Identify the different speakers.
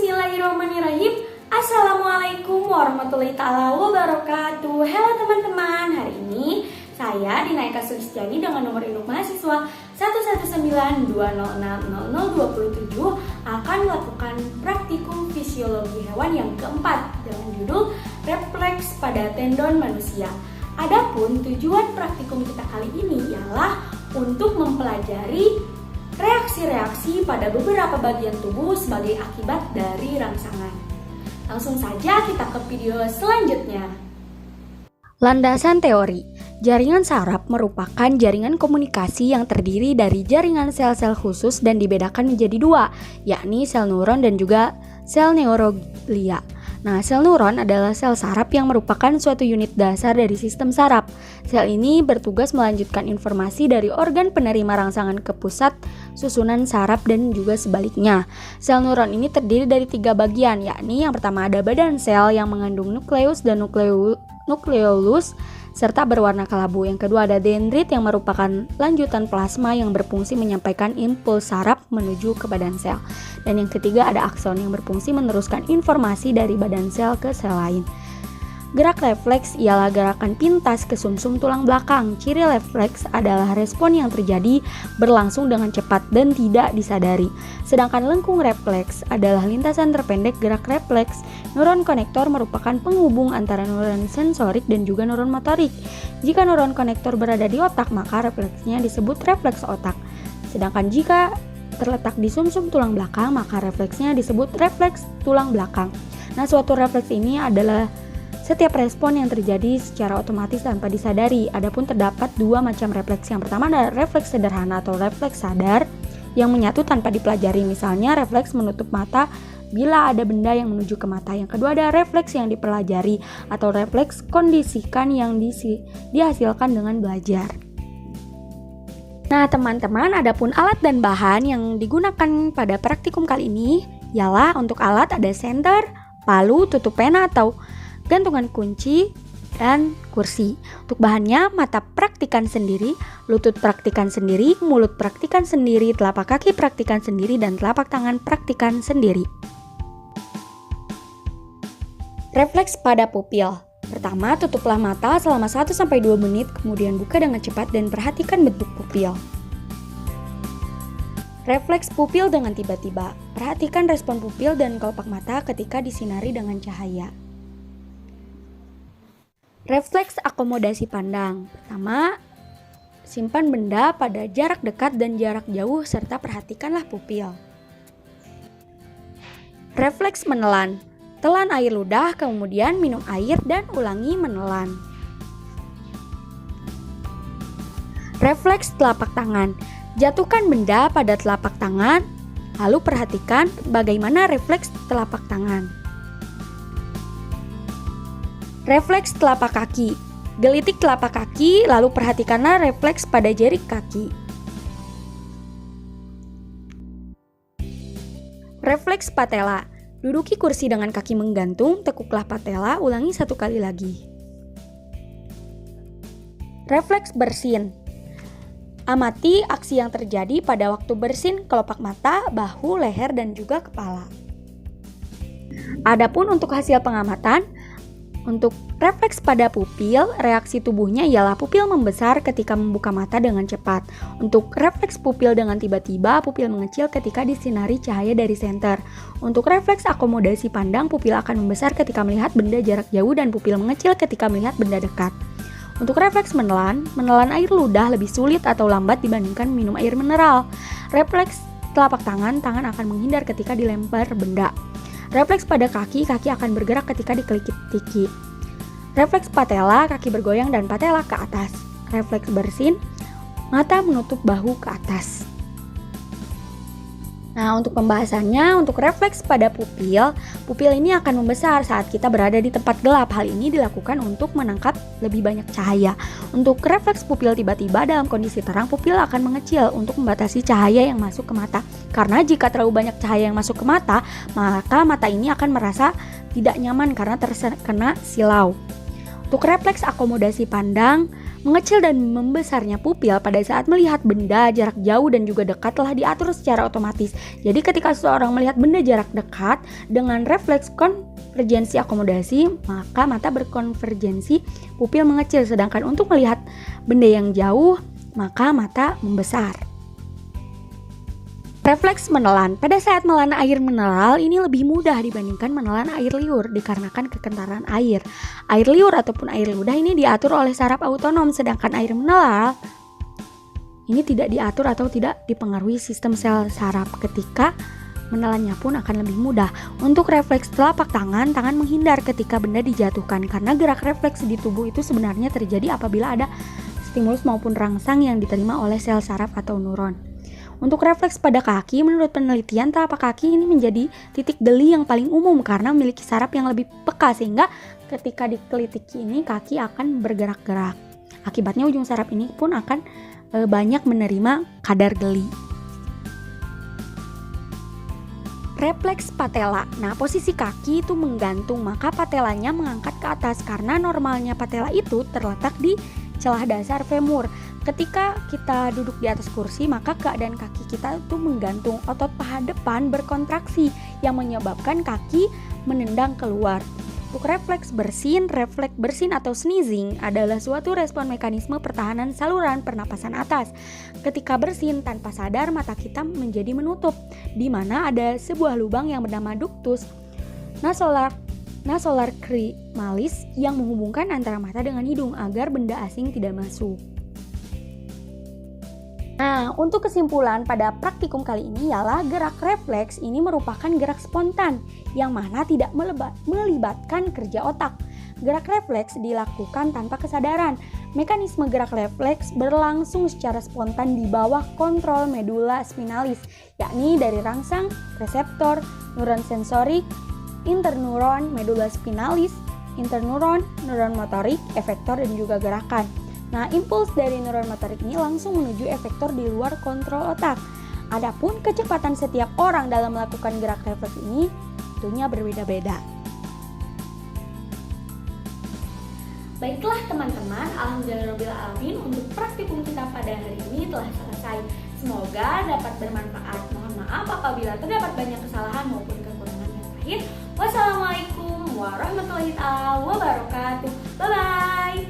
Speaker 1: Bismillahirrahmanirrahim. Assalamualaikum warahmatullahi ta'ala wabarakatuh. Halo teman-teman, hari ini saya Dinaika Sulistiani dengan nomor induk mahasiswa 11920600027 akan melakukan praktikum fisiologi hewan yang keempat dengan judul refleks pada tendon manusia. Adapun tujuan praktikum kita kali ini ialah untuk mempelajari reaksi-reaksi pada beberapa bagian tubuh sebagai akibat dari rangsangan. Langsung saja kita ke video selanjutnya.
Speaker 2: Landasan teori. Jaringan saraf merupakan jaringan komunikasi yang terdiri dari jaringan sel-sel khusus dan dibedakan menjadi dua, yakni sel neuron dan juga sel neuroglia. Nah, sel neuron adalah sel saraf yang merupakan suatu unit dasar dari sistem saraf. Sel ini bertugas melanjutkan informasi dari organ penerima rangsangan ke pusat susunan saraf dan juga sebaliknya. Sel neuron ini terdiri dari 3 bagian, yakni yang pertama ada badan sel yang mengandung nukleus dan nukleolus serta berwarna kelabu. Yang kedua ada dendrit yang merupakan lanjutan plasma yang berfungsi menyampaikan impuls saraf menuju ke badan sel. Dan yang ketiga ada akson yang berfungsi meneruskan informasi dari badan sel ke sel lain. Gerak refleks ialah gerakan pintas ke sumsum tulang belakang. Ciri refleks adalah respon yang terjadi berlangsung dengan cepat dan tidak disadari. Sedangkan lengkung refleks adalah lintasan terpendek gerak refleks. Neuron konektor merupakan penghubung antara neuron sensorik dan juga neuron motorik. Jika neuron konektor berada di otak, maka refleksnya disebut refleks otak. Sedangkan jika terletak di sumsum tulang belakang, maka refleksnya disebut refleks tulang belakang. Nah, suatu refleks ini adalah setiap respon yang terjadi secara otomatis tanpa disadari. Adapun terdapat 2 macam refleks. Yang pertama adalah refleks sederhana atau refleks sadar yang menyatu tanpa dipelajari. Misalnya refleks menutup mata bila ada benda yang menuju ke mata. Yang kedua ada refleks yang dipelajari atau refleks kondisikan yang dihasilkan dengan belajar. Nah teman-teman, adapun alat dan bahan yang digunakan pada praktikum kali ini ialah untuk alat ada senter, palu, tutup pena atau gantungan kunci, dan kursi. Untuk bahannya, mata praktikan sendiri, lutut praktikan sendiri, mulut praktikan sendiri, telapak kaki praktikan sendiri, dan telapak tangan praktikan sendiri. Refleks pada pupil. Pertama, tutuplah mata selama 1-2 menit, kemudian buka dengan cepat dan perhatikan bentuk pupil. Refleks pupil dengan tiba-tiba. Perhatikan respon pupil dan kelopak mata ketika disinari dengan cahaya. Refleks akomodasi pandang. Pertama, simpan benda pada jarak dekat dan jarak jauh serta perhatikanlah pupil. Refleks menelan. Telan air ludah, kemudian minum air dan ulangi menelan. Refleks telapak tangan. Jatuhkan benda pada telapak tangan, lalu perhatikan bagaimana refleks telapak tangan. Refleks telapak kaki. Gelitik telapak kaki, lalu perhatikanlah refleks pada jari kaki. Refleks patella. Duduki kursi dengan kaki menggantung, tekuklah patella, ulangi 1 kali lagi. Refleks bersin. Amati aksi yang terjadi pada waktu bersin kelopak mata, bahu, leher, dan juga kepala. Adapun untuk hasil pengamatan, untuk refleks pada pupil, reaksi tubuhnya ialah pupil membesar ketika membuka mata dengan cepat. Untuk refleks pupil dengan tiba-tiba, pupil mengecil ketika disinari cahaya dari senter. Untuk refleks akomodasi pandang, pupil akan membesar ketika melihat benda jarak jauh dan pupil mengecil ketika melihat benda dekat. Untuk refleks menelan air ludah lebih sulit atau lambat dibandingkan minum air mineral. Refleks telapak tangan akan menghindar ketika dilempar benda. Refleks pada kaki akan bergerak ketika dikelitik-tiki. Refleks patella, kaki bergoyang dan patella ke atas. Refleks bersin, mata menutup bahu ke atas. Nah, untuk pembahasannya, untuk refleks pada pupil ini akan membesar saat kita berada di tempat gelap. Hal ini dilakukan untuk menangkap lebih banyak cahaya. Untuk refleks pupil tiba-tiba dalam kondisi terang, pupil akan mengecil untuk membatasi cahaya yang masuk ke mata. Karena jika terlalu banyak cahaya yang masuk ke mata, maka mata ini akan merasa tidak nyaman karena terkena silau. Untuk refleks akomodasi pandang, Mengecil dan membesarnya pupil pada saat melihat benda jarak jauh dan juga dekat telah diatur secara otomatis. Jadi ketika seseorang melihat benda jarak dekat dengan refleks konvergensi akomodasi, maka mata berkonvergensi pupil mengecil. Sedangkan untuk melihat benda yang jauh, maka mata membesar. Refleks menelan. Pada saat menelan air mineral ini lebih mudah dibandingkan menelan air liur dikarenakan kekentalan air. Air liur ataupun air ludah ini diatur oleh saraf autonom, sedangkan air mineral ini tidak diatur atau tidak dipengaruhi sistem sel saraf. Ketika menelannya pun akan lebih mudah. Untuk refleks telapak tangan menghindar ketika benda dijatuhkan karena gerak refleks di tubuh itu sebenarnya terjadi apabila ada stimulus maupun rangsang yang diterima oleh sel saraf atau neuron. Untuk refleks pada kaki, menurut penelitian telapak kaki ini menjadi titik geli yang paling umum karena memiliki saraf yang lebih peka sehingga ketika dikelitiki ini kaki akan bergerak-gerak. Akibatnya ujung saraf ini pun akan banyak menerima kadar geli. Refleks patella. Nah, posisi kaki itu menggantung, maka patelanya mengangkat ke atas karena normalnya patella itu terletak di celah dasar femur. Ketika kita duduk di atas kursi, maka keadaan kaki kita itu menggantung. Otot paha depan berkontraksi yang menyebabkan kaki menendang keluar. Untuk refleks bersin atau sneezing adalah suatu respon mekanisme pertahanan saluran pernapasan atas. Ketika bersin tanpa sadar, mata kita menjadi menutup, di mana ada sebuah lubang yang bernama ductus nasolacrimalis yang menghubungkan antara mata dengan hidung agar benda asing tidak masuk. Nah, untuk kesimpulan pada praktikum kali ini ialah gerak refleks ini merupakan gerak spontan yang mana tidak melibatkan kerja otak. Gerak refleks dilakukan tanpa kesadaran. Mekanisme gerak refleks berlangsung secara spontan di bawah kontrol medula spinalis, yakni dari rangsang, reseptor, neuron sensorik, interneuron, medula spinalis, interneuron, neuron motorik, efektor, dan juga gerakan. Nah, impuls dari neuron motorik ini langsung menuju efektor di luar kontrol otak. Adapun kecepatan setiap orang dalam melakukan gerak refleks ini tentunya berbeda-beda.
Speaker 1: Baiklah teman-teman, alhamdulillahirobbilalamin, untuk praktikum kita pada hari ini telah selesai. Semoga dapat bermanfaat. Mohon maaf apabila terdapat banyak kesalahan maupun kekurangan yang terakhir. Wassalamualaikum warahmatullahi wabarakatuh. Bye-bye.